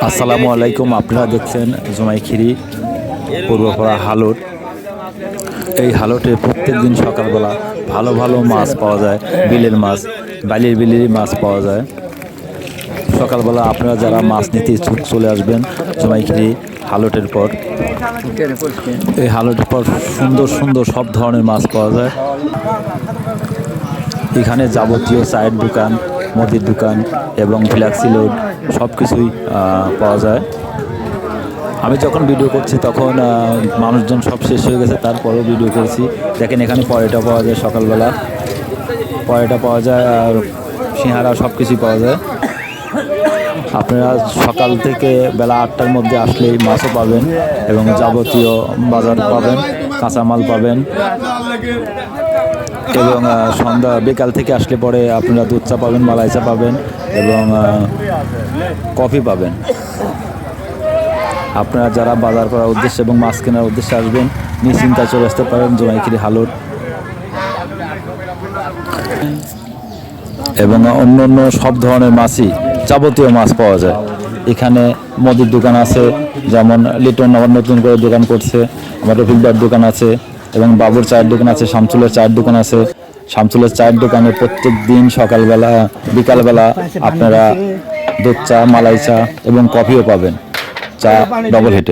আসসালামু আলাইকুম। আপনারা দেখছেন জমাইখিরি পূর্বপাড়া হালট। এই হালটে প্রত্যেক দিন সকালবেলা ভালো ভালো মাছ পাওয়া যায়, বিলের মাছ, বিলের মাছ পাওয়া যায়। সকালবেলা আপনারা যারা মাছ নিতে চলে আসবেন জমাইখিরি হালটের পর, এই হালটের পর সুন্দর সুন্দর সব ধরনের মাছ পাওয়া যায়। এখানে যাবতীয় চায়ের দোকান, মুদির দোকান এবং ফ্ল্যাক্সি লোড সব কিছুই পাওয়া যায়। আমি যখন ভিডিও করছি তখন মানুষজন সব শেষ হয়ে গেছে, তারপরেও ভিডিও করছি। দেখেন এখানে পরোটা পাওয়া যায়, সকালবেলা পরোটা পাওয়া যায় আর সিঙ্গারা সব কিছুই পাওয়া যায়। আপনারা সকাল থেকে বেলা 8টার মধ্যে আসলেই মাছও পাবেন এবং যাবতীয় বাজার পাবেন, কাঁচামাল পাবেন। এবং সন্ধ্যা বিকাল থেকে আসলে পরে আপনারা দুধ চা পাবেন, মালাই চা পাবেন এবং কফি পাবেন। আপনারা যারা বাজার করার উদ্দেশ্যে এবং মাছ কেনার উদ্দেশ্যে আসবেন নিশ্চিন্তায় চলে আসতে পারেন জমাইখিরি হালট। এবং অন্য অন্য সব ধরনের মাছই, যাবতীয় মাছ পাওয়া যায়। এখানে মুদির দোকান আছে, যেমন লিটন আবার নতুন করে দোকান করছে, আমার রফিকদার দোকান আছে এবং বাবুর চায়ের দোকান আছে, শামসুলের চায়ের দোকান আছে। শামসুলের চায়ের দোকানে প্রত্যেক দিন সকালবেলা বিকালবেলা আপনারা দুধ চা, মালাই চা এবং কফিও পাবেন, চা ডবল হেটে।